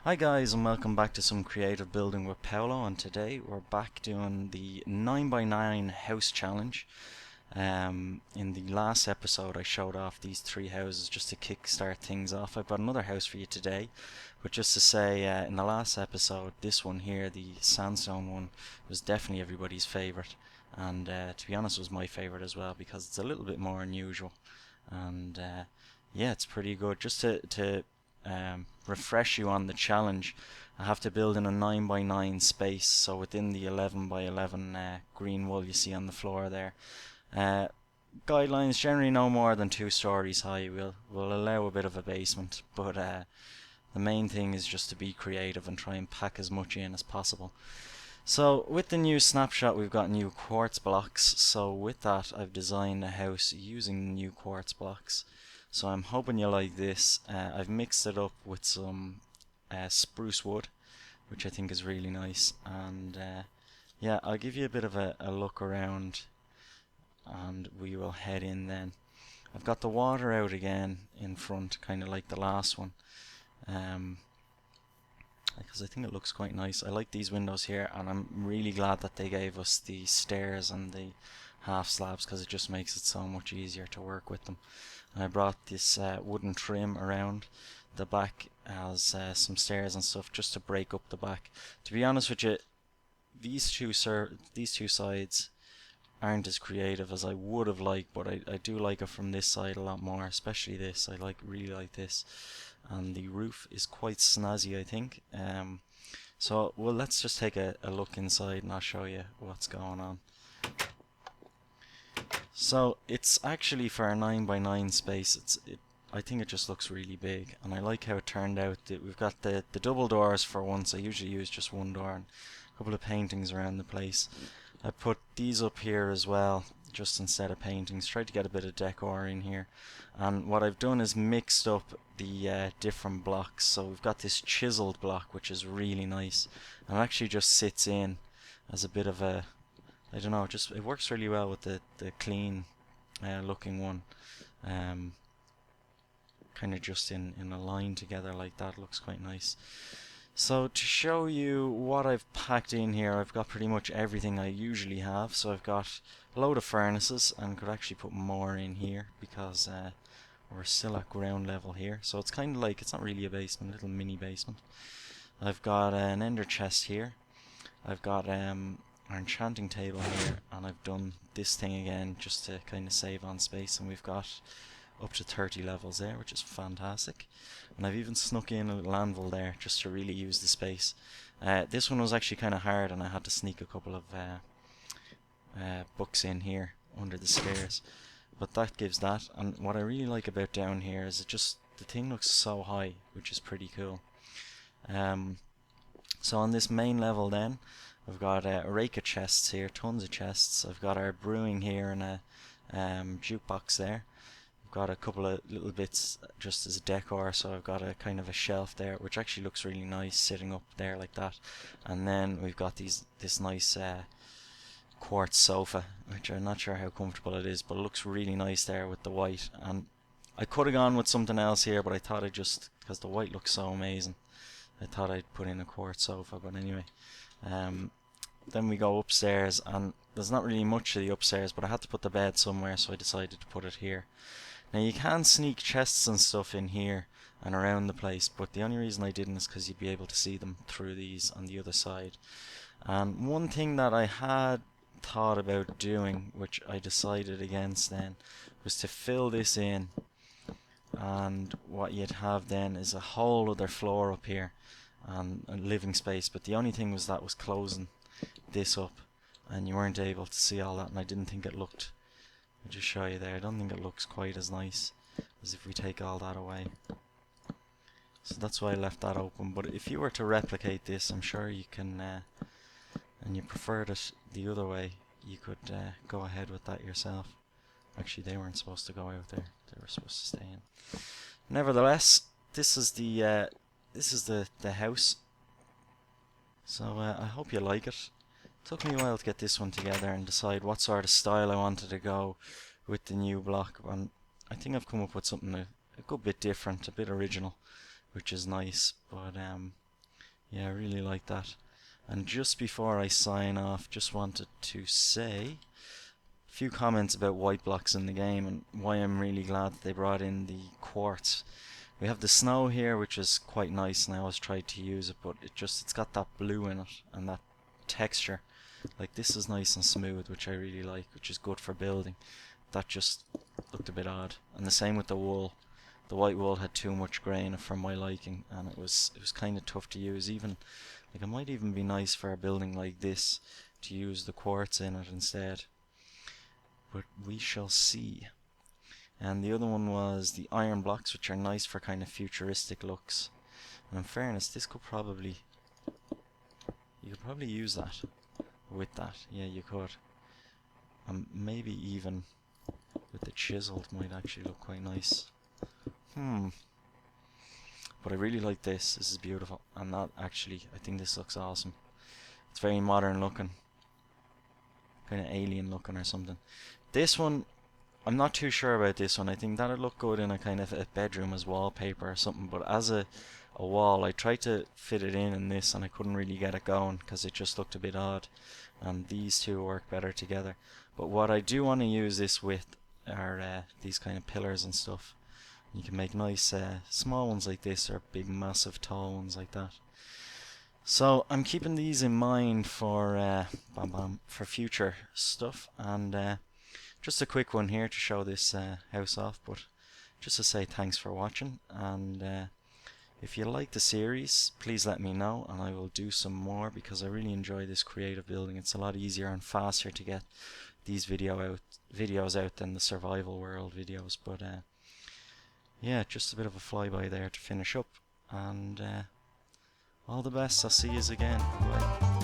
Hi guys, and welcome back to some creative building with Paolo, and today we're back doing the 9 by 9 house challenge. In the last episode I showed off these three houses just to kickstart things off. I've got another house for you today, but just to say, in the last episode this one here, the sandstone one, was definitely everybody's favourite, and to be honest was my favourite as well because it's a little bit more unusual, and yeah, it's pretty good. Just to refresh you on the challenge, I have to build in a 9 by 9 space, so within the 11 by 11 green wool you see on the floor there. Uh, Guidelines generally no more than 2 stories high. We'll allow a bit of a basement, but the main thing is just to be creative and try and pack as much in as possible. So with the new snapshot we've got new quartz blocks, so with that I've designed a house using the new quartz blocks. So I'm hoping you like this. I've mixed it up with some spruce wood, which I think is really nice, and yeah, I'll give you a bit of a look around and we will head in then. I've got the water out again in front, kind of like the last one, because I think it looks quite nice. I like these windows here, and I'm really glad that they gave us the stairs and the half slabs because it just makes it so much easier to work with them. And I brought this wooden trim around the back as some stairs and stuff just to break up the back. To be honest with you, these two sides aren't as creative as I would have liked, but I do like it from this side a lot more, especially this. I really like this, and the roof is quite snazzy, I think. So well, let's just take a look inside and I'll show you what's going on. So it's actually for a 9 by 9 space. I think it just looks really big, and I like how it turned out. We've got the double doors for once. I usually use just one door, and a couple of paintings around the place. I put these up here as well, just instead of paintings. Tried to get a bit of decor in here. And what I've done is mixed up the different blocks. So we've got this chiseled block, which is really nice, and it actually just sits in as a bit of a, I don't know, just it works really well with the clean looking one. Kind of just in a line together like that. Looks quite nice. So to show you what I've packed in here, I've got pretty much everything I usually have. So I've got a load of furnaces, and could actually put more in here because we're still at ground level here. So it's kind of like, it's not really a basement, a little mini basement. I've got an ender chest here. I've got our enchanting table here, and I've done this thing again just to kind of save on space, and we've got up to 30 levels there, which is fantastic. And I've even snuck in a little anvil there just to really use the space. This one was actually kind of hard, and I had to sneak a couple of books in here under the stairs, but that gives that. And what I really like about down here is the thing looks so high, which is pretty cool. So on this main level then, I've got a rake of chests here, tons of chests. I've got our brewing here and a jukebox there. Got a couple of little bits just as a decor, so I've got a kind of a shelf there which actually looks really nice sitting up there like that. And then we've got this nice quartz sofa, which I'm not sure how comfortable it is, but it looks really nice there with the white. And I could have gone with something else here, but I thought because the white looks so amazing, I thought I'd put in a quartz sofa. But anyway, then we go upstairs, and there's not really much of the upstairs, but I had to put the bed somewhere, so I decided to put it here. Now you can sneak chests and stuff in here and around the place, but the only reason I didn't is because you'd be able to see them through these on the other side. And one thing that I had thought about doing, which I decided against then, was to fill this in, and what you'd have then is a whole other floor up here and a living space. But the only thing was that was closing this up, and you weren't able to see all that, and I didn't think it looked, I'll just show you there, I don't think it looks quite as nice as if we take all that away. So that's why I left that open. But if you were to replicate this, I'm sure you can, and you preferred it the other way, you could go ahead with that yourself. Actually, they weren't supposed to go out there, they were supposed to stay in. Nevertheless, this is the house. So I hope you like it. Took me a while to get this one together and decide what sort of style I wanted to go with the new block, and I think I've come up with something a good bit different, a bit original, which is nice. But Yeah, I really like that. And just before I sign off, just wanted to say a few comments about white blocks in the game and why I'm really glad that they brought in the quartz. We have the snow here, which is quite nice, and I always tried to use it, but it's got that blue in it and that texture. Like, this is nice and smooth, which I really like, which is good for building. That just looked a bit odd. And the same with the wool. The white wool had too much grain for my liking, and it was kind of tough to use. Even like, it might even be nice for a building like this to use the quartz in it instead. But we shall see. And the other one was the iron blocks, which are nice for kind of futuristic looks. And in fairness, this could probably, you could probably use that with that. Yeah, you could. Maybe even with the chiseled might actually look quite nice. But I really like this. This is beautiful. And that actually, I think this looks awesome. It's very modern looking. Kind of alien looking or something. This one, I'm not too sure about this one. I think that'd look good in a kind of a bedroom as wallpaper or something. But as a wall, I tried to fit it in this and I couldn't really get it going because it just looked a bit odd. And these two work better together. But what I do want to use this with are these kind of pillars and stuff. You can make nice small ones like this, or big massive tall ones like that. So I'm keeping these in mind for for future stuff. And just a quick one here to show this house off, but just to say thanks for watching. And if you like the series, please let me know and I will do some more, because I really enjoy this creative building. It's a lot easier and faster to get these videos out than the survival world videos. But yeah, just a bit of a flyby there to finish up, and all the best. I'll see you again. Bye.